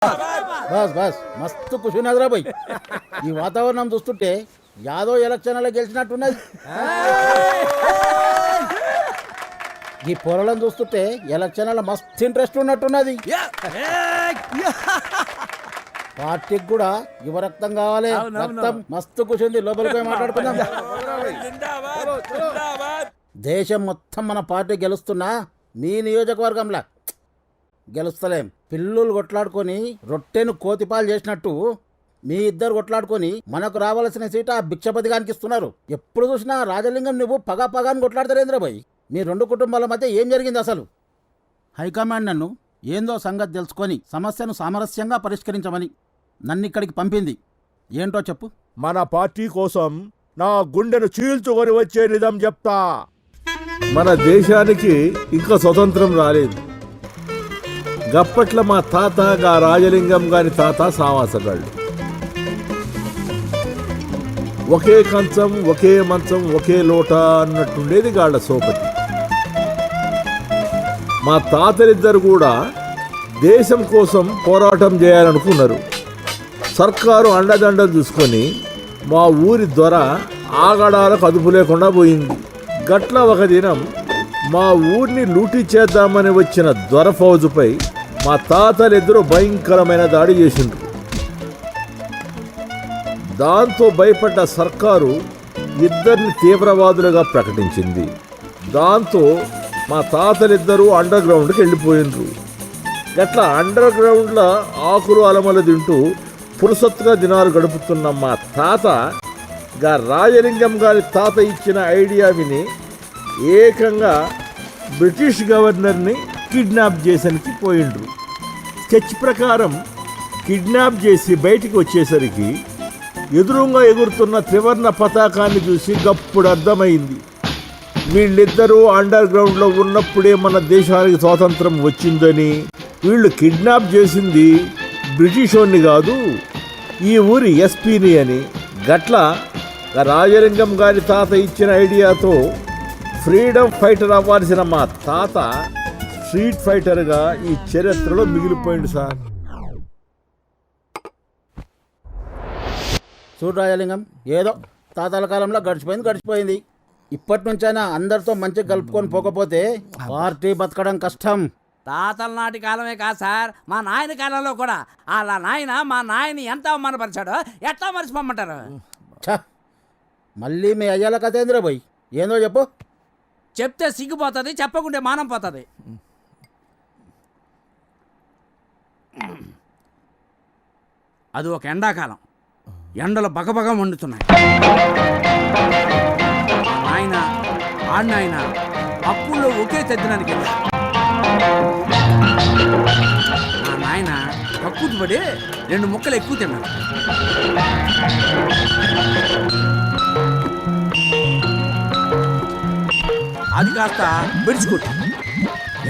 Bus bus మస్తు కుషున్నదిరా పోయి. ఈ వాతావరణం చూస్తుంటే యాదో ఎలక్షన్లో గెలిచినట్టున్నది. ఈ పొరలను చూస్తుంటే ఎలక్షన్లో మస్తు ఇంట్రెస్ట్ ఉన్నట్టున్నది. పార్టీకి కూడా యువ రక్తం కావాలి. రక్తం మస్తు కూర్చుంది. లోపలికి పోయి మాట్లాడుకుందాం. దేశం మొత్తం మన పార్టీ గెలుస్తున్నా మీ నియోజకవర్గంలా గెలుస్తలేం. పిల్లులు కొట్లాడుకొని రొట్టెను కోతిపాలు చేసినట్టు మీ ఇద్దరు కొట్లాడుకొని మనకు రావాల్సిన సీట ఆ భిక్షపతిగానికి ఇస్తున్నారు. ఎప్పుడు చూసినా రాజలింగం నువ్వు పగాని కొట్లాడతారేంద్రబాయ్. మీ రెండు కుటుంబాల మధ్య ఏం జరిగింది అసలు? హైకమాండ్ నన్ను ఏందో సంగతి తెలుసుకొని సమస్యను సామరస్యంగా పరిష్కరించమని నన్నిక్కడికి పంపింది. ఏంటో చెప్పు. మన పార్టీ కోసం నా గుండెను చీల్చుకొని వచ్చే నిజం చెప్తా. మన దేశానికి ఇంకా స్వతంత్రం రాలేదు. గప్పట్ల మా తాత గా రాజలింగం గారి తాత సావాసగాళ్ళు. ఒకే కంచం ఒకే మంచం ఒకే లోట అన్నట్టుండేది గాళ్ళ సోపతి. మా తాతలిద్దరు కూడా దేశం కోసం పోరాటం చేయాలనుకున్నారు. సర్కారు అండదండలు చూసుకొని మా ఊరి దొర ఆగడాలకు అదుపు లేకుండా పోయింది. గట్ల ఒక దినం మా ఊరిని లూటీ చేద్దామని వచ్చిన దొర ఫౌజుపై మా తాతలిద్దరూ భయంకరమైన దాడి చేసిండ్రు. దాంతో భయపడ్డ సర్కారు ఇద్దరిని తీవ్రవాదులుగా ప్రకటించింది. దాంతో మా తాతలిద్దరూ అండర్ గ్రౌండ్కి వెళ్ళిపోయిండ్రు. గట్లా అండర్ గ్రౌండ్లో ఆకులు అలమలు తింటూ పురుసత్తుగా దినాలు గడుపుతున్న మా తాత గా రాజలింగం గారి తాత ఇచ్చిన ఐడియా విని ఏకంగా బ్రిటిష్ గవర్నర్ని కిడ్నాప్ చేసరికి పోయిండ్రు. స్కెచ్ ప్రకారం కిడ్నాప్ చేసి బయటికి వచ్చేసరికి ఎదురుగా ఎగురుతున్న త్రివర్ణ పతాకాన్ని చూసి గప్పుడు అర్థమైంది, వీళ్ళిద్దరూ అండర్ గ్రౌండ్లో ఉన్నప్పుడే మన దేశానికి స్వాతంత్రం వచ్చిందని. వీళ్ళు కిడ్నాప్ చేసింది బ్రిటిష్ వాడిని కాదు, ఈ ఊరి ఎస్పీని అని. గట్ల రాజలింగం గారి తాత ఇచ్చిన ఐడియాతో ఫ్రీడమ్ ఫైటర్ అవ్వాల్సిన మా తాత స్ట్రీట్ ఫైటర్గా ఈ చరిత్రలో మిగిలిపోయింది సార్. చూడు రాజలింగం, ఏదో తాతల కాలంలో గడిచిపోయింది. ఇప్పటి నుంచైనా అందరితో మంచిగా కలుపుకొని పోకపోతే పార్టీ బతకడం కష్టం. తాతల నాటి కాలమే కాదు సార్, మా నాయన కాలంలో కూడా అలా నాయన మా నాయని ఎంత అవమానపరిచాడో ఎట్లా మర్చిపోమంటారు? ఛా, మళ్ళీ మీ అయ్యాల కథేంద్ర పోయి ఏందో చెప్పు. చెప్తే సిగ్గుపోతుంది, చెప్పకుంటే మానం పోతుంది. అది ఒక ఎండాకాలం, ఎండలు బగబగ మండుతున్నాయి. ఆయన ఆడినాయన అప్పుల్లో ఒకే తెద్దడానికి వెళ్ళారు. నా నాయన కక్కుతు పడి 2 ముక్కలు ఎక్కువ తిన్నాడు. అది కాస్త విడిచికొట్టు.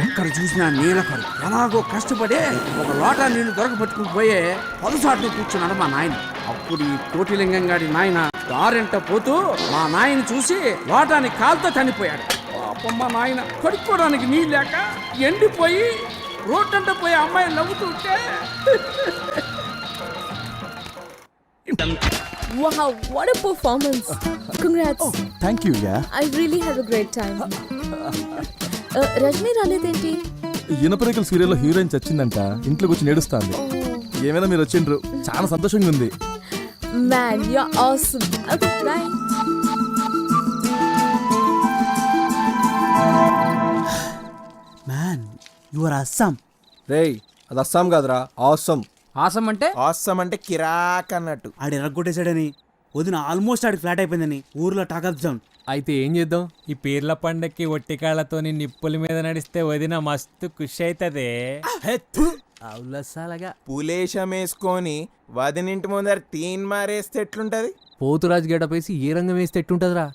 ఎక్కడ చూసినా నీళ్ళ కరు. ఎలాగో కష్టపడి ఒక లోటా నీళ్లు దొరకబట్టుకుని పోయే పలుసాట్లు కూర్చున్నాడు మా నాయన. అప్పుడు ఈ కోటిలింగం గారి నాయన దారింట పోతూ మా నాయన చూసి లోటాన్ని కాలుతో చనిపోయాడు. పాపం మా నాయన కడుక్కోవడానికి నీళ్ళు లేక ఎండిపోయి రోడ్డంట పోయి అమ్మాయి నవ్వుతుంటే. Wow, what a performance. Congrats. Oh, thank you, yeah. I really had a great time. Rajani రాలేదేంటి? ఇనపరేకల్ సీరియల్లో హీరోయిన్ చచ్చిందంట, ఇంట్లోకి వచ్చి నేడుస్తాంది. ఏమైనా మీరు వచ్చిండ్రు, చాలా సంతోషంగా ఉంది. Man, you're awesome. Okay, bye. Man you are awesome. రేయ్, అది అస్సాం కాదురా, ఆసమ్. ఆసం అంటే ఆసమ్ అంటే కిరాక్ అన్నట్టు. ఆడు ఎరగొట్టేశాడని వదిన ఆల్మోస్ట్ ఆడికి ఫ్లాట్ అయిపోయిందని ఊర్లో టాక్ ఆఫ్ జోన్. అయితే ఏం చేద్దాం, ఈ పీర్ల పండక్కి ఒట్టికాళ్ళతోని నిప్పుల మీద నడిస్తే వదిన మస్తు ఖుషి అవుతుంది. అవులసాలగా పులేశం వేసుకొని వదినింటి ముందర తీన్ మారేస్తే ఎట్లుంటది? పోతురాజు గడపేసి ఏ రంగం వేస్తే ఎట్టుంటదిరా?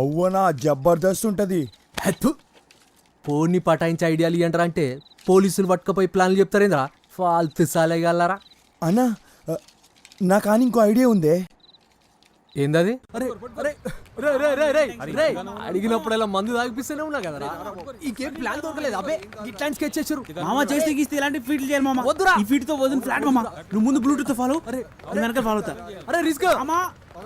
అవ్వనా జబర్దస్త్ ఉంటది. పోన్ని పటాయించే ఐడియాలు ఇయ్యంటారా అంటే పోలీసులు పట్టుకపోయి ప్లాన్లు చెప్తారేంద్రా? ఫాల్తు సాలేగలరా అన్నా, నా కానీ ఇంకో ఐడియా ఉందే. ఏందది? అడిగినప్పుడల్లా మందు తాగిపిస్తూనే ఉన్నా కదా. ఇంకేం ప్లాన్ దొరకలేదు. అబ్బే ఇట్లాంటి స్కెచ్ చేసారు. మామ చేస్తే గీస్తే ఇలాంటి ఫీట్లు చేయాలి మామ. వద్దురా. ఈ ఫీట్ తో వదిన ఫ్లాట్ మామ. నువ్వు ముందు బ్లూటూత్ ఫాలో, నేను వెనక ఫాలో అవుతా. అరే రిస్క్ మామా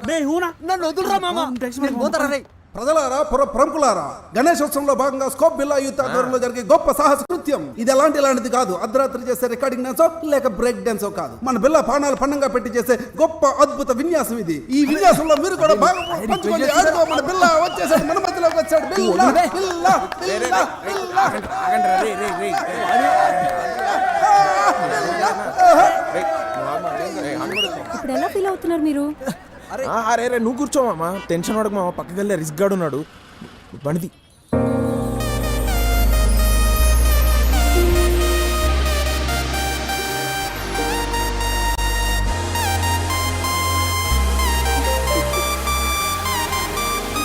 మే హూనా నన్ను వదులురా మామ. నేను పోతారా రే. ప్రజలారా, ప్రముఖులారా, గణేశోత్సవంలో భాగంగా స్కోప్ బిల్లా యూత్ ఆధ్వర్యంలో జరిగే గొప్ప సాహస కృత్యం ఇది. ఇలాంటిది కాదు. అర్ధరాత్రి చేసే రికార్డింగ్ డాన్సో లేక బ్రేక్ డాన్సో కాదు. మన బిల్లా పానాలు పండంగా పెట్టి చేసే గొప్ప అద్భుత విన్యాసం ఇది. ఈ విన్యాసంలో మీరు కూడా భాగం పంచుకోండి. ఆడుకో, మన బిల్లా వచ్చేసాడు, మన మధ్యలోకి వచ్చాడు. బిల్లా బిల్లా బిల్లా బిల్లా. ఇప్పుడు ఎలా ఫీల్ అవుతున్నారు మీరు? అరే రే నువ్వు కూర్చోమా, టెన్షన్ పడకు మామ. పక్కకి వెళ్ళే రిస్క్ గాడు ఉన్నాడు. బండిది.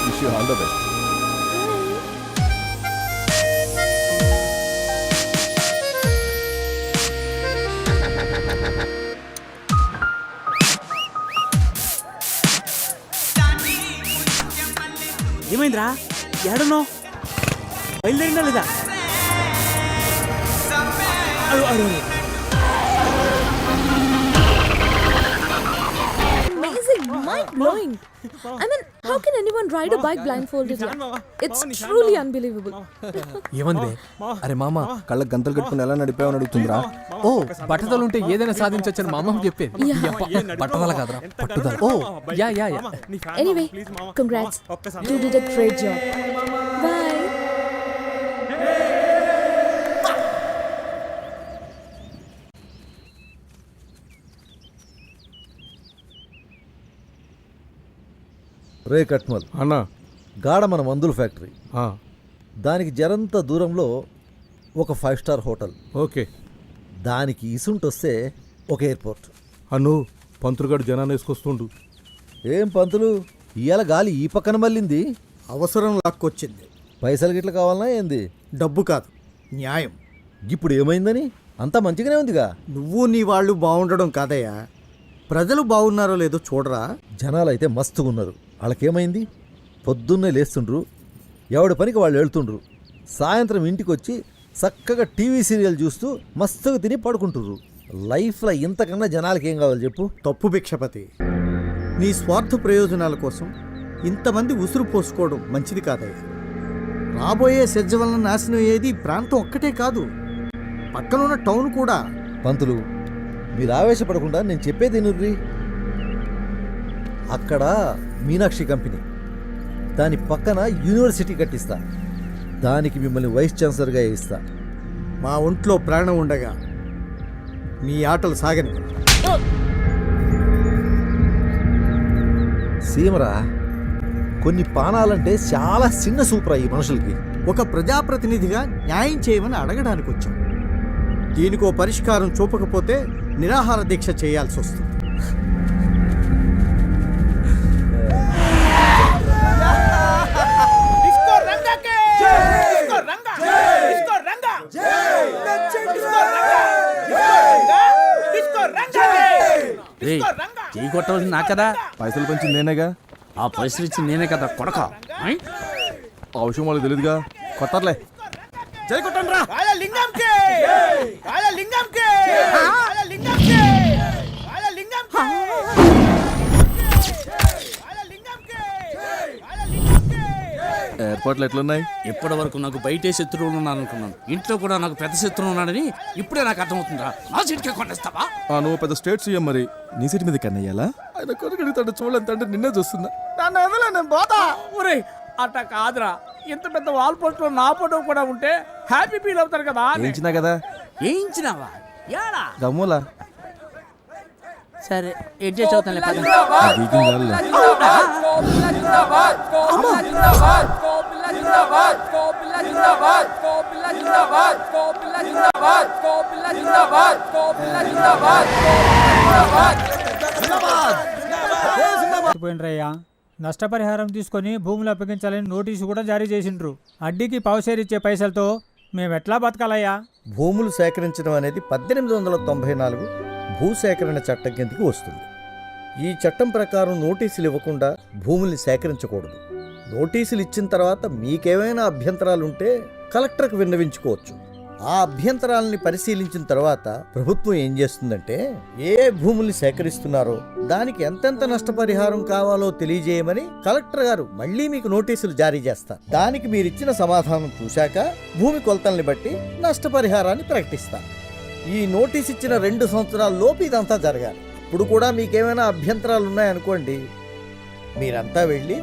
Wish you all the best. ఏమైందిరా? ఏడున్నావు? బయలుదేరిందా లేదా? Amazing, mind blowing. I mean, how can anyone ride a bike blindfolded? It's truly unbelievable. ఏమంది? అరే మామ కళ్ళకి గంతలు కట్టుకుని ఎలా నడిపావని అడుగుతుందిరా. ఓ బట్టతలు ఉంటే ఏదైనా సాధించొచ్చని మా అమ్మకి చెప్పేది. బట్టతల కాదురా, పట్టుదల. Oh yeah yeah yeah. Anyway, congrats. You did a great job. Bye. రే కట్మల్ అన్నా. గాఢ మన మందుల ఫ్యాక్టరీ, దానికి జరంత దూరంలో ఒక 5 స్టార్ హోటల్. ఓకే. దానికి ఇసుంటొస్తే ఒక ఎయిర్పోర్ట్. అను పంతులుగాడు జనాన్ని వేసుకొస్తుండు. ఏం పంతులు, ఇవాళ గాలి ఈ పక్కన మళ్ళింది. అవసరం లాక్కొచ్చింది. పైసలు గిట్ల కావాలనా ఏంది? డబ్బు కాదు, న్యాయం. ఇప్పుడు ఏమైందని? అంతా మంచిగానే ఉందిగా. నువ్వు నీ వాళ్ళు బాగుండడం కాదయ్యా, ప్రజలు బాగున్నారో లేదో చూడరా. జనాలు అయితే మస్తుగా ఉన్నారు. వాళ్ళకేమైంది? పొద్దున్నే లేస్తుండ్రు, ఎవడి పనికి వాళ్ళు వెళ్తుండ్రు. సాయంత్రం ఇంటికి వచ్చి చక్కగా టీవీ సీరియల్ చూస్తూ మస్తుగా తిని పడుకుంటుర్రు. లైఫ్లో ఇంతకన్నా జనాలకి ఏం కావాలి చెప్పు? తప్పు భిక్షపతి. నీ స్వార్థ ప్రయోజనాల కోసం ఇంతమంది ఉసురు పోసుకోవడం మంచిది కాదయ్యా. రాబోయే సెజ్జ వలన నాశనం అయ్యేది ఈ ప్రాంతం ఒక్కటే కాదు, పక్కనున్న టౌన్ కూడా. పంతులు, మీరు ఆవేశపడకుండా నేను చెప్పేది నుర్రి. అక్కడ మీనాక్షి కంపెనీ, దాని పక్కన యూనివర్సిటీ కట్టిస్తా. దానికి మిమ్మల్ని వైస్ ఛాన్సలర్గా ఇస్తా. మా ఒంట్లో ప్రాణం ఉండగా మీ ఆటలు సాగని. సీమరా, కొన్ని పానాలంటే చాలా చిన్న సూపరా ఈ మనుషులకి. ఒక ప్రజాప్రతినిధిగా న్యాయం చేయమని అడగడానికి వచ్చాం. దీనికో పరిష్కారం చూపకపోతే నిరాహార దీక్ష చేయాల్సి వస్తుంది. చెయ్యి కొట్టవలసింది నా కదా. పైసలు పంచింది నేనేగా. ఆ పైసలు ఇచ్చి నేనే కదా కొడక. ఆ విషయం వాళ్ళకి తెలియదుగా. కొట్టారులే. జై కొట్టండి రా. ఎయిర్పోర్ట్లు ఎట్లున్నాయి? ఇప్పటి వరకు నాకు బయటే శత్రువులు ఉన్నాను అనుకున్నాను, ఇంట్లో కూడా నాకు పెద్ద శత్రువు ఉన్నాడని ఇప్పుడే నాకు అర్థమవుతుందా. నా సీట్కే కొట్టేస్తావా? నువ్వు పెద్ద స్టేట్ సీఎం, మరి నీ సీట్ మీద కన్నయ్యాలా? ఆయన కొడుకుతాడు చూడాలంటే నిన్నే చూస్తున్నా. నన్ను వదల, నేను పోతా. ఒరే అట్ట కాదురా, ఇంత పెద్ద వాల్ పోస్ట్ లో నా ఫోటో కూడా ఉంటే హ్యాపీ ఫీల్ అవుతారు కదా. వేయించినా కదా. వేయించినావా? యాడా? గమ్ములా. సరే అడ్జస్ట్ అవుతాను. పోయినరయ్యా, నష్టపరిహారం తీసుకొని భూములు అప్పగించాలని నోటీసు కూడా జారీ చేసిండ్రు. అడ్డీకి పావుషేర్ ఇచ్చే పైసలతో మేము ఎట్లా బతకాలయ్యా? భూములు సేకరించడం అనేది 1894 భూసేకరణ చట్టం కిందకి వస్తుంది. ఈ చట్టం ప్రకారం నోటీసులు ఇవ్వకుండా భూముల్ని సేకరించకూడదు. నోటీసులు ఇచ్చిన తర్వాత మీకేమైనా అభ్యంతరాలుంటే కలెక్టర్కి విన్నవించుకోవచ్చు. ఆ అభ్యంతరాలని పరిశీలించిన తర్వాత ప్రభుత్వం ఏం చేస్తుందంటే ఏ భూముల్ని సేకరిస్తున్నారో దానికి ఎంతెంత నష్టపరిహారం కావాలో తెలియజేయమని కలెక్టర్ గారు మళ్ళీ మీకు నోటీసులు జారీ చేస్తారు. దానికి మీరిచ్చిన సమాధానం చూశాక భూమి కొలతల్ని బట్టి నష్టపరిహారాన్ని ప్రకటిస్తారు. ఈ నోటీస్ ఇచ్చిన 2 సంవత్సరాల లోపు ఇదంతా జరగాలి. ఇప్పుడు కూడా మీకేమైనా అభ్యంతరాలు ఉన్నాయనుకోండి, మీరంతా వెళ్ళి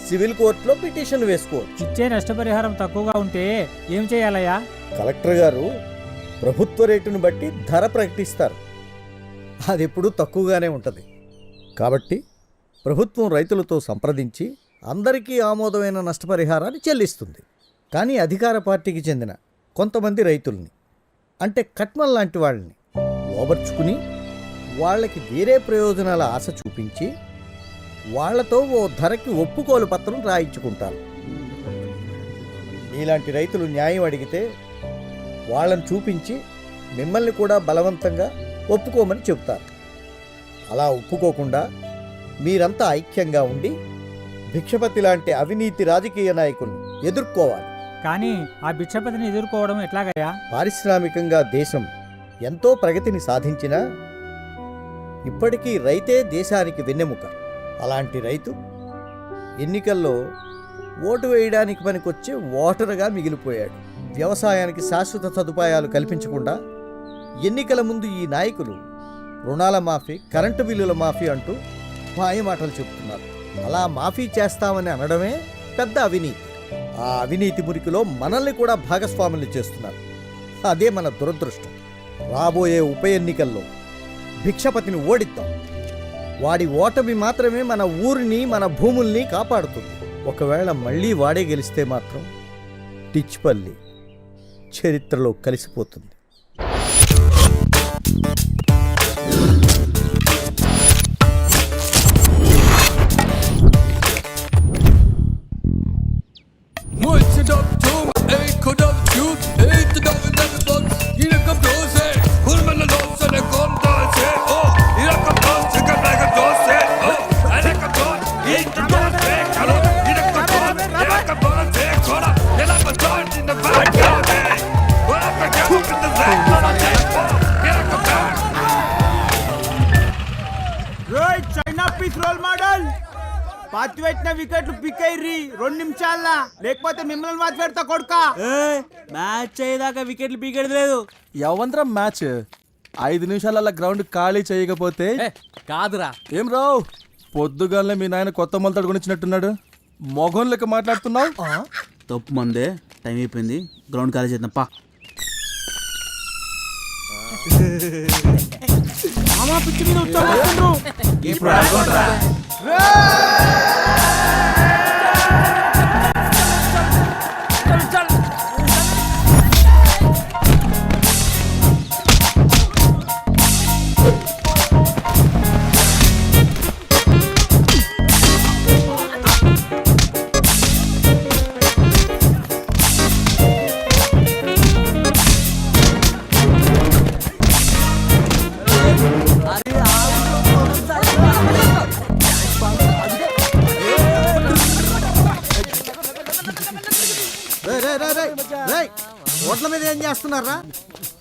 సివిల్ కోర్టులో పిటిషన్ వేసుకోవచ్చు. ఇచ్చే నష్టపరిహారం తక్కువగా ఉంటే ఏం చేయాలయ్యా? కలెక్టర్ గారు ప్రభుత్వ రేటును బట్టి ధర ప్రకటిస్తారు. అది ఎప్పుడూ తక్కువగానే ఉంటుంది. కాబట్టి ప్రభుత్వం రైతులతో సంప్రదించి అందరికీ ఆమోదమైన నష్టపరిహారాన్ని చెల్లిస్తుంది. కానీ అధికార పార్టీకి చెందిన కొంతమంది రైతుల్ని, అంటే కట్మల్ లాంటి వాళ్ళని లోబర్చుకుని వాళ్ళకి వేరే ప్రయోజనాల ఆశ చూపించి వాళ్లతో ఓ ధరకి ఒప్పుకోలు పత్రం రాయించుకుంటారు. ఇలాంటి రైతులు న్యాయం అడిగితే వాళ్ళని చూపించి మిమ్మల్ని కూడా బలవంతంగా ఒప్పుకోమని చెబుతారు. అలా ఒప్పుకోకుండా మీరంతా ఐక్యంగా ఉండి భిక్షపతి లాంటి అవినీతి రాజకీయ నాయకుల్ని ఎదుర్కోవాలి. కానీ ఆ భిక్షపతిని ఎదుర్కోవడం ఎట్లాగయ్యా? పారిశ్రామికంగా దేశం ఎంతో ప్రగతిని సాధించినా ఇప్పటికీ రైతే దేశానికి వెన్నెముక. అలాంటి రైతు ఎన్నికల్లో ఓటు వేయడానికి పనికొచ్చే ఓటరుగా మిగిలిపోయాడు. వ్యవసాయానికి శాశ్వత సదుపాయాలు కల్పించకుండా ఎన్నికల ముందు ఈ నాయకులు రుణాల మాఫీ, కరెంటు బిల్లుల మాఫీ అంటూ మాయమాటలు చెబుతున్నారు. అలా మాఫీ చేస్తామని అనడమే పెద్ద అవినీతి. ఆ అవినీతి మురికిలో మనల్ని కూడా భాగస్వాములు చేస్తున్నారు. అదే మన దురదృష్టం. రాబోయే ఉప ఎన్నికల్లో భిక్షపతిని ఓడిద్దాం. వాడి ఓటమి మాత్రమే మన ఊరిని, మన భూముల్ని కాపాడుతుంది. ఒకవేళ మళ్ళీ వాడే గెలిస్తే మాత్రం టిచ్పల్లి చరిత్రలో కలిసిపోతుంది. పాతిపెట్టిన వికెట్లు పిక్ అయ్యి 2 నిమిషాల, లేకపోతే మిమ్మల్ని మాత్రం పెడతా కొడుక. మ్యాచ్ అయ్యేదాకా వికెట్లు పీకేది లేదు. ఎవంతరం మ్యాచ్ 5 నిమిషాల గ్రౌండ్ ఖాళీ చేయకపోతే కాదురా. ఏం రావు, పొద్దుగాలనే మీ నాయన కొత్త మొలతాడు కొనిచ్చినట్టున్నాడు. మొగం లెక్క మాట్లాడుతున్నావు. తప్పు మందే, టైం అయిపోయింది, గ్రౌండ్ ఖాళీ చేద్దాం పా. పిచ్చి మీద ఇప్పుడు ఓట్ల మీద ఏం చేస్తున్నారా?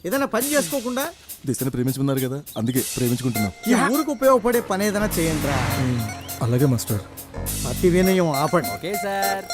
ఏదైనా పని చేసుకోకుండా దిశని ప్రేమించుకున్నారు కదా, అందుకే ప్రేమించుకుంటున్నాం. ఈ ఊరికి ఉపయోగపడే పని ఏదైనా చేయండి రా. అలాగే మాస్టర్. అతి వినయం ఆపండి. Okay sir.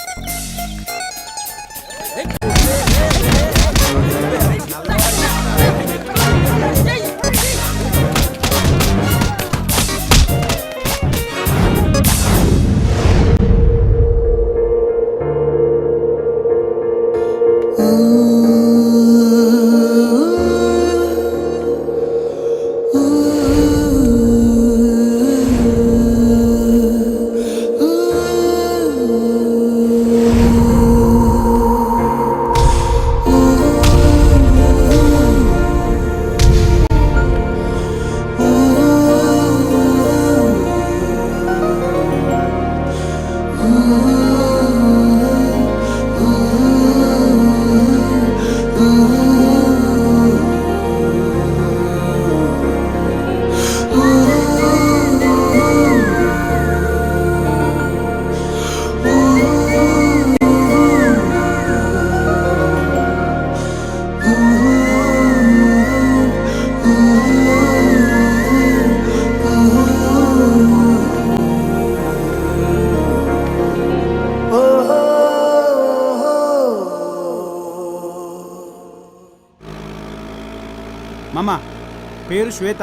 పేరు శ్వేత.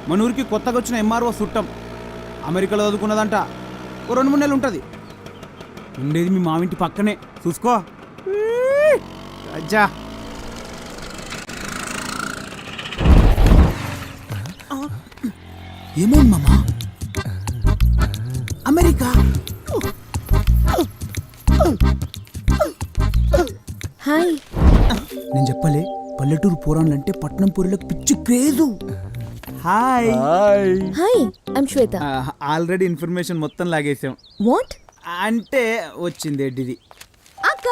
మన ఊరికి కొత్తగా వచ్చిన ఎంఆర్ఓ చుట్టం. అమెరికాలో చదువుకున్నదంట. ఓ 2-3 నెలలు ఉంటుంది. ఉండేది మీ మావింటి పక్కనే, చూసుకో. అజ్జా ఏమైంది మామా? America hi. నేను చెప్పలే, పల్లెటూరు పోరాళ్ళంటే పట్నం పూరిలకు పిచ్చి craze. Hi. Hi, I'm Shweta. Already information మొత్తం లాగేసాం. వాట్? అంటే వచ్చింది ఎడ్డిది. అక్క,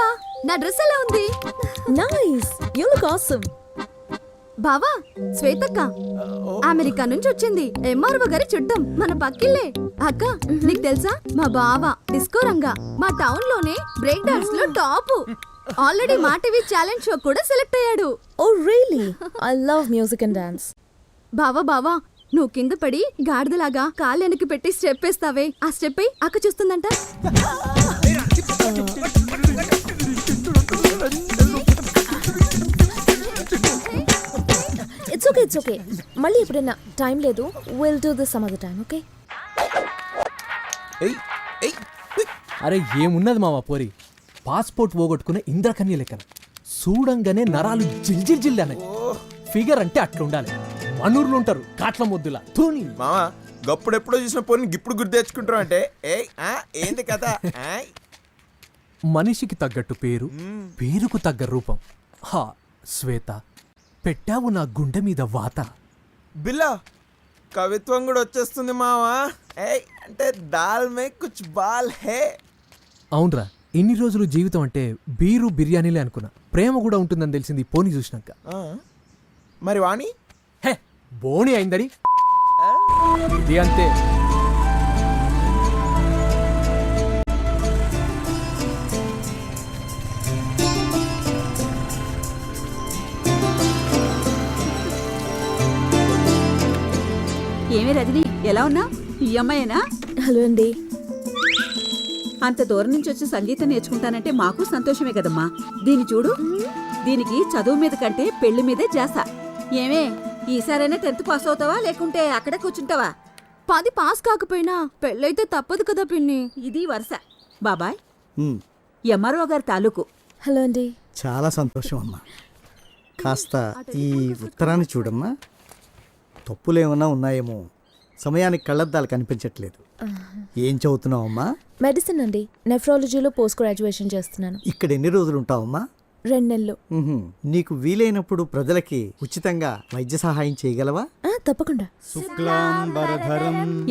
నా డ్రెస్ ఎలా ఉంది? Nice, you look awesome. బావా, శ్వేతక్క అమెరికా నుంచి వచ్చింది. ఎంఆర్ఓ గారి చుట్టం, మన పక్కిల్లే. అక్క, నీకు తెలుసా, మా బావ డిస్కో రంగా మా టౌన్ లోనే బ్రేక్ డాన్స్ లో top. Already Maa TV challenge show కూడా సెలెక్ట్ అయ్యాడు. Oh really? I love music and dance. బావా నువ్వు కింద పడి గాడిదలాగా కాళ్ళు వెనక్కి పెట్టి స్టెప్ వేస్తావే, ఆ స్టెప్ అయి అక్క చూస్తుందంట. It's okay. మళ్ళీ ఎప్పుడైనా టైం లేదు, will do this some other time, okay? అరే ఏమున్నది మామ పోరి, పాస్పోర్ట్ పోగొట్టుకునే ఇంద్రకన్య లెక్కన చూడంగానే నరాలు జిల్జిల్ అన్నాయి. ఫిగర్ అంటే అట్లుండాలి. మనూర్లు ఉంటారు కాట్ల ముద్దులా. తూని మామా, గప్పుడెప్పుడో చూసిన పోనీ ఇప్పుడు గుర్తు తెచ్చుకుంటారు అంటే ఏంది కదా. మనిషికి తగ్గట్టు పేరు, పేరుకు తగ్గ రూపం. హా శ్వేత, పెట్టావు నా గుండె మీద వాత. బిల్లా కవిత్వం కూడా వచ్చేస్తుంది మావా. అంటే దాల్ మే కుచ్ బాల్ హే. అవునరా, ఇన్ని రోజులు జీవితం అంటే బీరు బిర్యానీలే అనుకున్నా. ప్రేమ కూడా ఉంటుందని తెలిసింది పోనీ చూసినాక. మరి వాణి హే బోని అయిందని ఇది అంతే. ఏమే రజని, ఎలా ఉన్నా? ఈ అమ్మాయేనా? హలో అండి. అంత దూరం నుంచి వచ్చి సంగీతం నేర్చుకుంటానంటే మాకు సంతోషమే కదమ్మా. దీన్ని చూడు, దీనికి చదువు మీద కంటే పెళ్లి మీదే జాస. ఏమే, ఈసారైనా 10th పాస్ అవుతావా లేకుంటే అక్కడే కూర్చుంటావా? 10 పాస్ కాకపోయినా పెళ్ళైతే తప్పదు కదా పిన్ని. ఇది వరుస. బాబాయ్, ఎంఆర్ఓ గారి తాలూకు. హలో అండి. చాలా సంతోషం అమ్మా. కాస్త ఈ ఉత్తరాన్ని చూడమ్మా. తప్పులేమన్నా ఉన్నాయేమో, సమయానికి కళ్ళద్దాలు కనిపించట్లేదు. ఏం చదువుతున్నావమ్మా? మెడిసిన్ అండి. నెఫ్రాలజీలో పోస్ట్ గ్రాడ్యుయేషన్ చేస్తున్నాను. ఇక్కడ ఎన్ని రోజులు ఉంటావమ్మా? 2 నెలలు. నీకు వీలైనప్పుడు ప్రజలకి ఉచితంగా వైద్య సహాయం చేయగలవా? తప్పకుండా.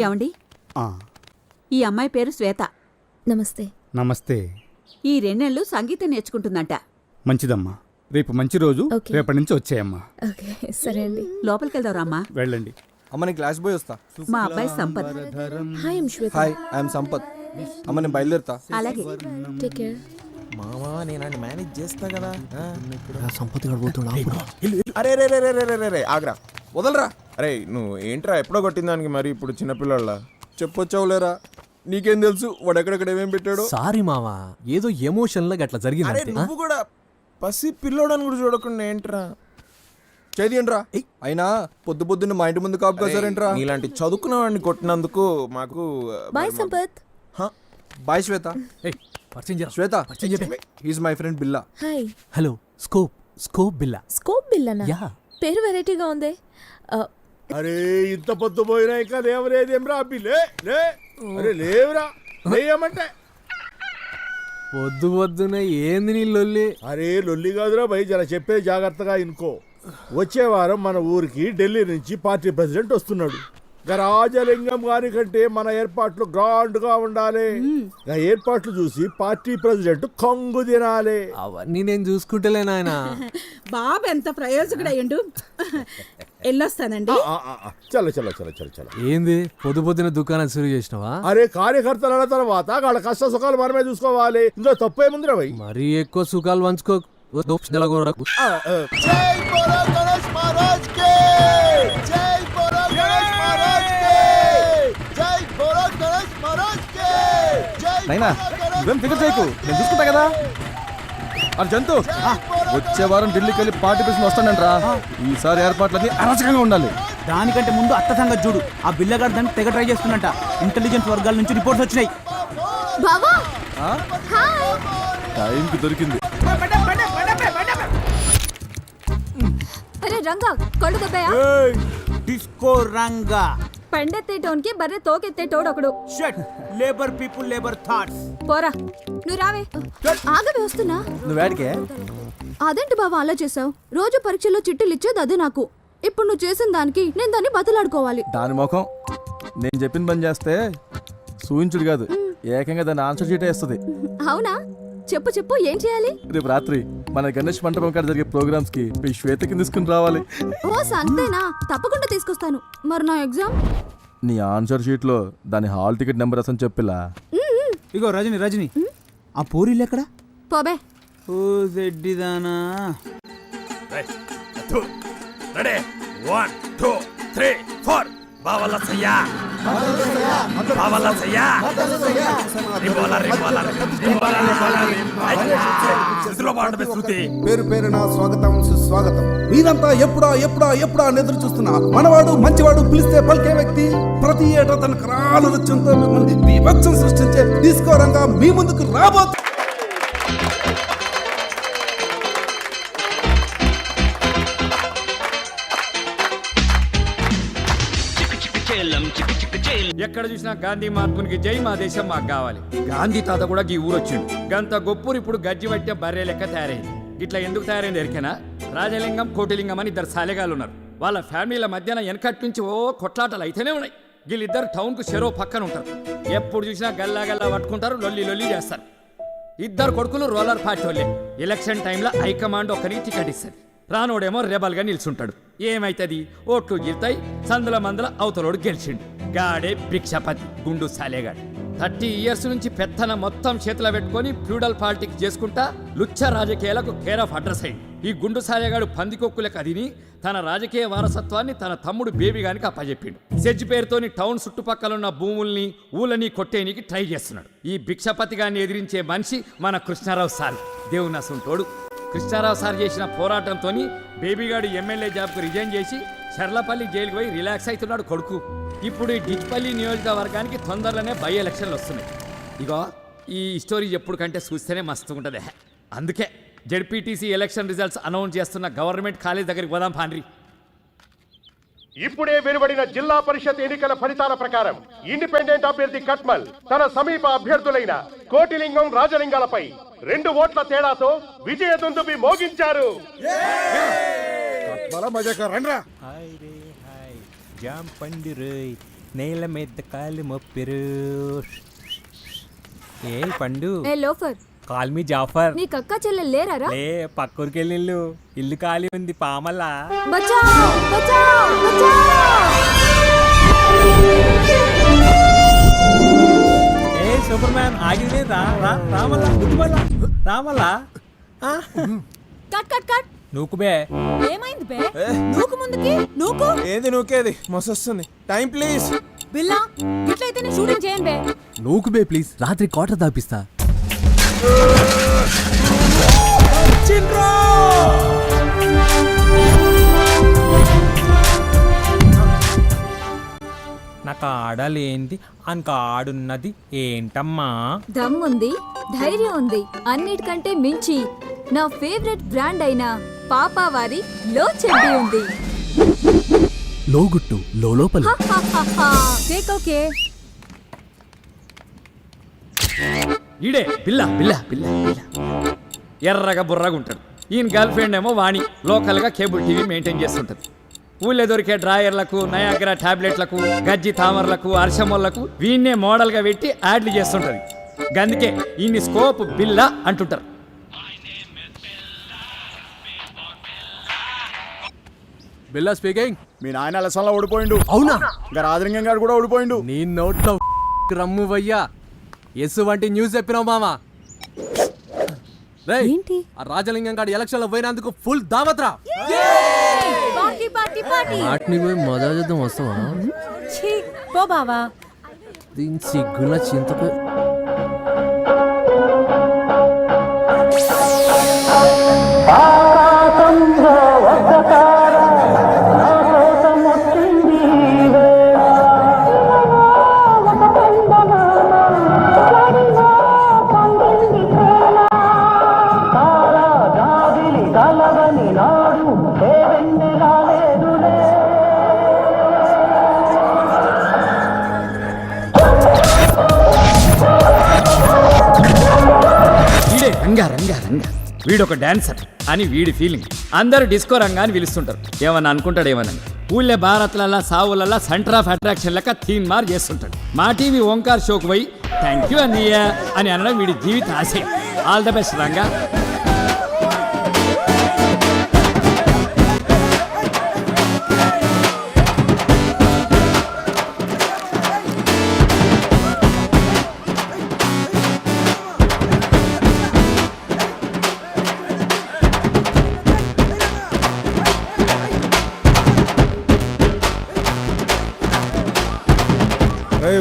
ఏమండి, ఈ అమ్మాయి పేరు శ్వేత. నమస్తే. నమస్తే. ఈ 2 నెలలు సంగీతం నేర్చుకుంటుందంట. మంచిదమ్మా, రేపు మంచి రోజు. Okay. రేపటి నుంచి వచ్చేయమ్మా. ఓకే, సరే అండి. లోపలికి వెళ్దాం రామ్మా. వెళ్ళండి. అమ్మని గ్లాస్ బాయ్ వస్తా. మా అబ్బాయి Sampath. Hi, I'm Shweta. Hi, I'm Sampath. అమ్మ నేను బయలుదేరుతా. అలాగే. Take care. మామా, నేను మేనేజ్ చేస్తా కదా. సంపత్తి గడిపోతున్నా. అరే రే రే రే రే రే రే ఆగ్రా, వదలరా. అరే నువ్వు ఏంట్రా ఎప్పుడో కొట్టిన దానికి మరి ఇప్పుడు చిన్నపిల్లల చెప్పొచ్చావులేరా. నీకేం తెలుసు వాడు ఎక్కడెక్కడ ఏమేం పెట్టాడు. సారీ మావా, ఏదో ఎమోషన్ లాగా అట్లా అరే జరిగింది. నువ్వు కూడా పసి పిల్లోడని కూడా చూడకుండా ఏంట్రా చేయండిరా. అయినా పొద్దున్న మా ఇంటి ముందు కాపు కాసారేంట్రా. ఇలాంటి చదువుకున్న వాడిని కొట్టినందుకు మాకు బాయ్ సంపత్. బాయ్ శ్వేత. పరిచయం చేయ. శ్వేత, he's my friend Billa. Hi. Hello. Scope Billa. Scope బిల్లనా? Yeah. పేరు వెరైటీగా ఉంది. అరే ఇంత పొద్దు పోయినా ఇంకా లేవలేదేమ్రా అబ్బి. అరే లేవురా, లేయమంటే. పొద్దునే ఏంది నీ లొల్లి? అరే లొల్లి కాదురా భయ్, జర చెప్పే జాగ్రత్తగా ఇనుకో. వచ్చే వారం మన ఊరికి ఢిల్లీ నుంచి పార్టీ ప్రెసిడెంట్ వస్తున్నాడు. రాజలింగం గారి కంటే మన ఏర్పాట్లు గ్రాండ్ గా ఉండాలి. ఏర్పాట్లు చూసి పార్టీ ప్రెసిడెంట్ కంగు తినాలి. అవన్నీ నేను చూసుకుంటలే నాయన. బాబు ఎంత ప్రయోజకుడయ్యండు. వెళ్ళొస్తానండి. చల్ల చల్ల చల్ల చల్ల చల్ల. ఏంది పొద్దున దుకాణం సురు చేసినావా? అరే కార్యకర్తల తర్వాత వాళ్ళ కష్ట సుఖాలు మనమే చూసుకోవాలి. ఇందులో తప్పేముందిరా భయ్. మరీ ఎక్కువ సుఖాలు పంచుకో. నైనా నువ్వేం ఫికర్ చేయకు, నేను చూసుకుంటా కదా. అది జంతు వచ్చే వారం ఢిల్లీకి వెళ్ళి పార్టీ ప్రెసిడెంట్ వస్తానంట్రా. ఈసారి ఏర్పాట్లన్నీ అరాచకంగా ఉండాలి. దానికంటే ముందు అత్త సంగతి చూడు. ఆ బిల్లగాడు దాన్ని తెగ ట్రై చేస్తున్నట్ట. ఇంటెలిజెన్స్ వర్గాల నుంచి రిపోర్ట్స్ వచ్చినాయి. బావా హాయ్. టైంకి దొరికింది. అరే రంగా కళ్ళు దెబ్బయా? డిస్కో రంగా పెండెత్తేటోన్కి బర్రె తోకెత్తేటోడు ఒకడు. Shut labour people labour thoughts. పోరా నువ్వు రావే. ఆగవే వస్తున్నా. నువ్వేడికే? అదేంటి బావా అలా చేసావు? రోజు పరీక్షల్లో చిట్టులు ఇచ్చేది అదే నాకు. ఇప్పుడు నువ్వు చేసిన దానికి నేను దాన్ని బతలాడుకోవాలి. దాని ముఖం నేను చెప్పిన పని చేస్తే సూయించుడు కాదు, ఏకంగా దాన్ని ఆన్సర్ షీట్ వేస్తుంది. అవునా? చెప్పు చెప్పు ఏం చేయాలి? రేపు రాత్రి మన గణేష్ మంటపం కాడ జరిగే ప్రోగ్రామ్స్ కి మీ శ్వేతకి తీసుకుని రావాలి. ఓ సంతేనా? తప్పకుండా తీసుకొస్తాను. మరి నా ఎగ్జామ్? నీ ఆన్సర్ షీట్ లో దాని హాల్ టికెట్ నెంబర్ అసలు చెప్పిలా. ఇగో రజని ఆ పూరీలు ఎక్కడ? పోబే. ఓ జెడ్డిదానా. రెడీ 1 2 3 4 బావల్ల సయ్యా బావల్ల సయ్యా రిబోలా సులో పాడబే శృతి. పేరు పేరున స్వాగతం సుస్వాగతం. మీరంతా ఎప్పుడా అని ఎదురు చూస్తున్నా మనవాడు మంచివాడు పిలిస్తే పలికే వ్యక్తి. ప్రతి ఏటా తన కరాల నృత్యంతో మిమ్మల్ని బీభత్సం సృష్టించే డిస్కో రంగా మీ ముందుకు రాబోతు. ఎక్కడ చూసినా గాంధీ మహాత్మునికి జై, మా దేశం మాకు కావాలి. గాంధీ తాత కూడా ఈ ఊరు వచ్చిండు. గంత గొప్పూరు ఇప్పుడు గజ్జి పట్టే బర్రె లెక్క తయారైంది. ఇట్లా ఎందుకు తయారైంది ఎరికేనా? రాజలింగం కోటిలింగం అని 2 సాలెగాలు ఉన్నారు. వాళ్ళ ఫ్యామిలీల మధ్యన వెనకటి నుంచి కొట్లాటలు అయితేనే ఉన్నాయి. వీళ్ళిద్దరు టౌన్ కు చెరో పక్కన ఉంటారు. ఎప్పుడు చూసినా గల్లా పట్టుకుంటారు, లొల్లి చేస్తారు. 2 కొడుకులు రోలర్ పార్టీ వాళ్ళే. ఎలక్షన్ టైంలో హైకమాండ్ ఒకరికి టికెట్ ఇస్తుంది. రానోడేమో రెబల్గా నిల్చుంటాడు. ఏమైతుంది? ఓట్లు గిల్తాయి. సందుల మందుల అవతలోడు గెలిచిండు. గాడే భిక్షపతి గుండు సాలేగాడు. 30 years నుంచి పెత్తన మొత్తం చేతిలో పెట్టుకొని ఫ్యూడల్ పాలిటిక్స్ చేసుకుంటా లుచ్చ రాజకీయాలకు కేర్ ఆఫ్ అడ్రస్ అయింది. ఈ గుండు సాలేగాడు పందికొక్కులకు అదిని తన రాజకీయ వారసత్వాన్ని తన తమ్ముడు బేబీగానికి అప్పచెప్పిండు. సెజ్ పేరుతోని టౌన్ చుట్టుపక్కల భూముల్ని ఊళ్ళని కొట్టేనికి ట్రై చేస్తున్నాడు. ఈ భిక్షపతి గారిని ఎదిరించే మనిషి మన కృష్ణారావు సార్. దేవునసుంటోడు. కృష్ణారావు సార్ చేసిన పోరాటంతో బేబీగాడు ఎమ్మెల్యే జాబ్కు రిజైన్ చేసి చర్లపల్లి జైలుకు పోయి రిలాక్స్ అవుతున్నాడు కొడుకు. ఇప్పుడు ఈ డిచ్పల్లి నియోజకవర్గానికి తొందరలోనే బై ఎలక్షన్లు వస్తున్నాయి. ఇగో ఈ స్టోరీ ఎప్పుడు కంటే చూస్తేనే మస్తు ఉంటుంది. అందుకే జెడ్పీటీసీ ఎలక్షన్ రిజల్ట్స్ అనౌన్స్ చేస్తున్న గవర్నమెంట్ కాలేజ్ దగ్గరికి పోదాం పాండ్రి. ఇప్పుడే వెలువడిన జిల్లా పరిషత్ ఎన్నికల ఫలితాల ప్రకారం ఇండిపెండెంట్ అభ్యర్థి కట్మల్ తన సమీప అభ్యర్థులైన కోటిలింగం, రాజలింగాలపై 2 ఓట్ల తేడాతో విజయ దుందుబి మోగించారు. జాం పండిరు నేల మీద కాలు మొప్పిరు. ఏ పండు ఏ లోఫర్, కాల్ మీ జాఫర్. నీ కక్క చెల్లెలు లేరారా? లే పక్కూరికి వెళ్ళిళ్ళు. ఇల్లు ఖాళీ ఉంది పామల్లా. బచావ్ బచావ్ బచావ్. ఏ సూపర్ మ్యాన్ ఆగిందే రామల్లా గుద్దుమల్లా రామల్లా. Cut cut cut. నూకు బే. ఏమైంది బే? నూకు ముందుకి నూకు. ఏంది నూకేది? మస్తు వస్తుంది. Time please. బిల్లా ఇట్లయితే షూటింగ్ చేయండి బే. నూకు బే ప్లీజ్. రాత్రి క్వార్టర్ దాపిస్తా. నాకు ఆడలేంది అనక ఆడున్నది ఏంటమ్మా? దమ్ముంది, ధైర్యం ఉంది. అన్నిటికంటే మించి నా ఫేవరెట్ బ్రాండ్ అయిన పాపావారి లో చెడ్డీ ఉంది. లోగుట్టు లోపల. Take okay. ఈడే బిల్లా బిల్లా బిల్లా బిల్లా ఎర్రగా బుర్రగా ఉంటాడు. ఈయన గర్ల్ ఫ్రెండ్ ఏమో వాణి లోకల్గా కేబుల్ టీవీ మెయింటైన్ చేస్తుంటుంది. ఊళ్ళో దొరికే డ్రాయర్లకు, నయాగ్రా టాబ్లెట్లకు, గజ్జి తామర్లకు, అర్షమోళ్లకు వీన్నే మోడల్గా పెట్టి యాడ్లు చేస్తుంటుంది. గందుకే ఈయన్ని స్కోప్ బిల్లా అంటుంటారు. బిల్లా స్పీకింగ్. మీ నాయన అలసంలో ఓడిపోయిండు. అవునా? ఇంకా రాజలింగం గారు కూడా ఓడిపోయిండు. నీ నోట్లో రమ్ము వయ్యా. ఎస్ వంటి న్యూస్ చెప్పినావు మామా. ఏంటి? ఆ రాజలింగం గారు ఎలక్షన్ లో పోయినందుకు ఫుల్ దావత్రా. Party party party. వాటిని పోయి మజా చేద్దాం వస్తావా? పో బావా. దీని సిగ్గుల చింతకు. రంగా వీడొక డాన్సర్ అని వీడి ఫీలింగ్. అందరూ డిస్కో రంగా అని పిలుస్తుంటారు. ఏమన్నా అనుకుంటాడేమోనని. ఊళ్ళో భారత్లల్లా సావులల్లా సెంటర్ ఆఫ్ అట్రాక్షన్ లెక్క తీన్ మార్ చేస్తుంటాడు. మా టీవీ ఓంకార్ షోకు పోయి థ్యాంక్ యూ అన్నయ్య అని అనడం వీడి జీవిత ఆశయం. All the best Ranga.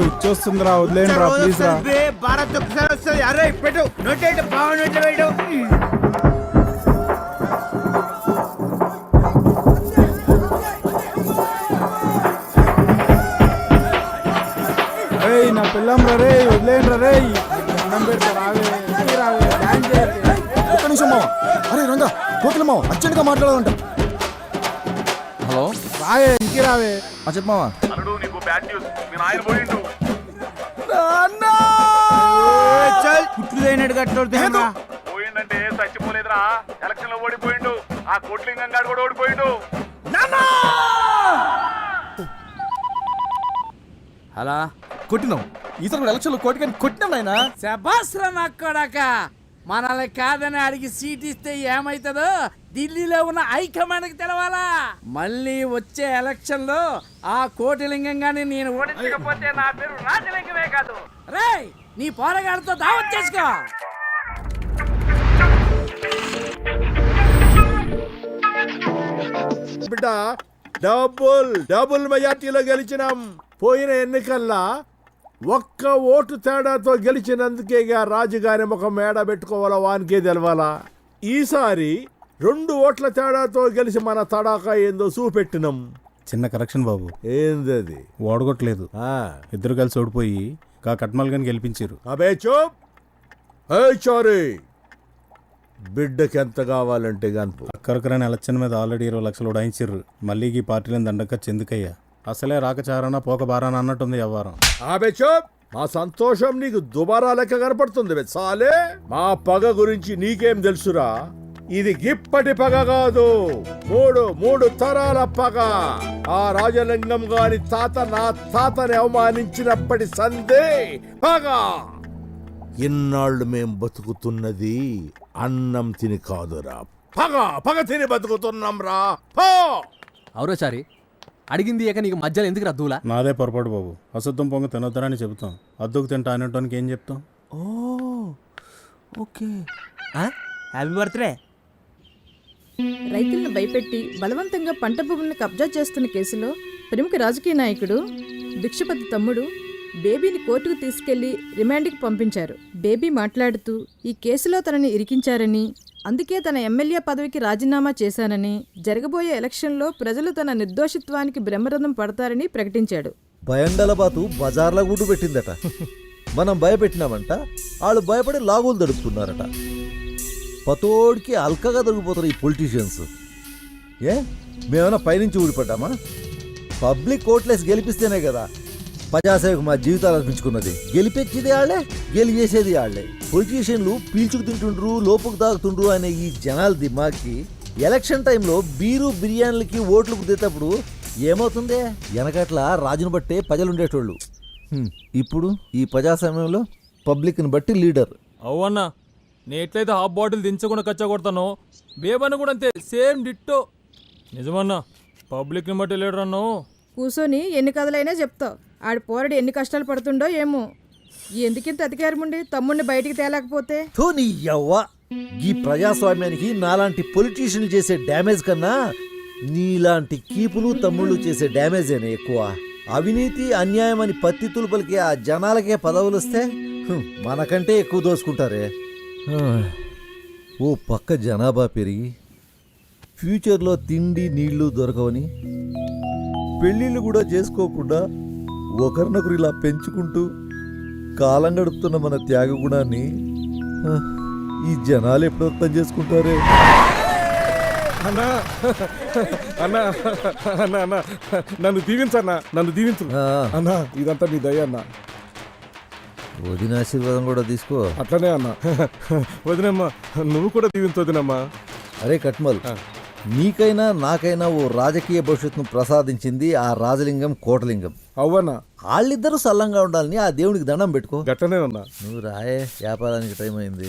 వచ్చేస్తుందిరా, వదిలేండి రా ప్లీజ్ రా. భారత్ ఒకసారి వస్తుంది. అరే పెట్టు నోట్ బాగున్నట్లు పెట్టు. రేయ్ నా పిల్లం రా రే, వదిలేండి రా రే. దండం పెడతా రావే రావే డాన్స్ చేయండి. ఒక్క నిమిషం మావ. అరే రంగా కోకిల మావ అర్జెంట్గా మాట్లాడాలంట. హలో రావే ఇంకి రావే. చెప్పు మావా. పోయిందంటే చచ్చిపోలేదురా, ఎలక్షన్ లో ఓడిపోయిండు. ఆ కోట్లింగం గారు కూడా ఓడిపోయిండు. అలా కొట్టినాం ఈసారి కూడా ఎలక్షన్లో కోటికని కొట్టినాం నాయనా. శబాస్రా నక్కడాక. మనల్ని కాదని అడిగి సీట్ ఇస్తే ఏమైతుందో ఢిల్లీలో ఉన్న హైకమాండ్కి తెలవాలా. మళ్ళీ వచ్చే ఎలక్షన్ లో ఆ కోటిలింగం గాని నేను ఓడించకపోతే నా పేరు రాజలింగమే కాదు. రేయ్ నీ పోరగాడితో దావత్ చేసుకో. బిడ్డ డబుల్ మెజార్టీలో గెలిచినాం. పోయిన ఎన్నికల్లో ఒక్క ఓటు తేడాతో గెలిచినందుకేగా రాజుగారి ఒక మేడ పెట్టుకోవాలా వానికే తెలవాలా. ఈసారి 2 ఓట్ల తేడాతో గెలిచి మన తడాకా ఏందో చూపెట్టినాం. చిన్న కరెక్షన్ బాబు. ఏందది? ఓడగొట్టలేదు, ఇద్దరు కలిసి ఓడిపోయి కట్మల్ గాని గెలిపించారు. అబే చూప్. చారీ బిడ్డకి ఎంత కావాలంటే గనుపు. అక్కరకరాని ఎలక్షన్ మీద ఆల్రెడీ 20 లక్షలు ఉడాయించారు. మళ్ళీ ఈ పార్టీలను దండక చెందుకయ్యా. అసలే రాకచారణ పోక బారాన అన్నట్టుంది వ్యవహారం. ఆబే చూప్. మా సంతోషం నీకు దుబారా లెక్క కనపడుతుంది సాలే. మా పగ గురించి నీకేం తెలుసురా? ఇది గిప్పటి పగ కాదు, మూడు తరాల పగ. ఆ రాజలింగం గారి తాత నా తాతని అవమానించినప్పటి సందే పగ. ఇన్నాళ్ళు మేం బతుకుతున్నది అన్నం తిని కాదురా, పగ తిని బతుకుతున్నాం రా. అవురోచారి అడిగింది ఇక నీకు మధ్యలో ఎందుకు రద్దులా? నాదే పొరపాటు బాబు. అశుద్ధం పొంగ తినొద్దరని చెబుతాం, అద్దుకు తింటా అనేటానికి ఏం చెప్తాం? Okay happy birthday. రైతులను భయపెట్టి బలవంతంగా పంట భూములను కబ్జా చేస్తున్న కేసులో ప్రముఖ రాజకీయ నాయకుడు భిక్షపతి తమ్ముడు బేబీని కోర్టుకు తీసుకెళ్లి రిమాండ్కి పంపించారు. బేబీ మాట్లాడుతూ ఈ కేసులో తనని ఇరికించారని, అందుకే తన ఎమ్మెల్యే పదవికి రాజీనామా చేశానని, జరగబోయే ఎలక్షన్లో ప్రజలు తన నిర్దోషిత్వానికి బ్రహ్మరథం పడతారని ప్రకటించాడు. భయంగలబాతు బజార్ల గుడ్డు పెట్టిందట. మనం భయపెట్టినామంట, వాళ్ళు భయపడి లాగులు దడుపుతున్నారట. పతోడికి అల్కగా దొరికిపోతారు ఈ పొలిటీషియన్స్. మేమైనా పైనుంచి ఊడిపడ్డామా? పబ్లిక్ ఓట్లేసి గెలిపిస్తేనే కదా ప్రజాసేవకు మా జీవితాలు అర్పించుకున్నది. గెలిపించేది వాళ్ళే, గెలిచేసేది వాళ్ళే. పొలిటీషియన్లు పీల్చుకు తింటుండ్రు, లోపుకు తాగుతుండ్రు అనే ఈ జనాల దిమాకి ఎలక్షన్ టైంలో బీరు బిర్యానీలకి ఓట్లు కుదేటప్పుడు ఏమవుతుందే? వెనకట్ల రాజును బట్టే ప్రజలు ఉండేటోళ్ళు. ఇప్పుడు ఈ ప్రజాస్వామ్యంలో పబ్లిక్ని బట్టి లీడర్. అవునా, నేను ఎట్లయితే హాఫ్ బాటిల్ దించకుండా కచ్చగొడతానో బేబన్న కూడా అంతే, సేమ్ డిట్టో. నిజమన్నా, పబ్లిక్ని బట్టి లీడర్ అన్నో. కూసోని ఎన్ని కథలైనా చెప్తావు. ఆడి పోరడు ఎన్ని కష్టాలు పడుతుండో ఏమో. ఎందుకింత అధికారముండి తమ్ముడిని బయటికి తేలేకపోతే? నీ యవ్వ, ఈ ప్రజాస్వామ్యానికి నాలాంటి పొలిటీషియన్లు చేసే డ్యామేజ్ కన్నా నీలాంటి కీపులు తమ్ముళ్ళు చేసే డ్యామేజేనే ఎక్కువ. అవినీతి అన్యాయం అని పత్తి తులుపలికి ఆ జనాలకే పదవులు వస్తే మనకంటే ఎక్కువ దోసుకుంటారే. ఓ పక్క జనాభా పెరిగి ఫ్యూచర్లో తిండి నీళ్లు దొరకవని పెళ్ళిళ్ళు కూడా చేసుకోకుండా ఒకరినొకరు ఇలా పెంచుకుంటూ కాలం గడుపుతున్న మన త్యాగ గుణాన్ని ఈ జనాలు ఎప్పుడు అర్థం చేసుకుంటారే? అన్నా అన్నా అన్నా అన్నా నన్ను దీవించన్నా, నన్ను దీవించు అన్నా. ఇదంతా నీ దయ అన్నా. వదిన ఆశీర్వాదం కూడా తీసుకో. అట్లనే అన్న. వదినమ్మా నువ్వు కూడా దీవించు వదినమ్మా. అరే కట్మల్, నీకైనా నాకైనా ఓ రాజకీయ భవిష్యత్తును ప్రసాదించింది ఆ రాజలింగం కోటలింగం. అవ్వన్నా వాళ్ళిద్దరూ సల్లంగా ఉండాలని ఆ దేవునికి దండం పెట్టుకో. గట్టనే ఉన్నా. నువ్వు రాయే, వ్యాపారానికి టైం అయింది.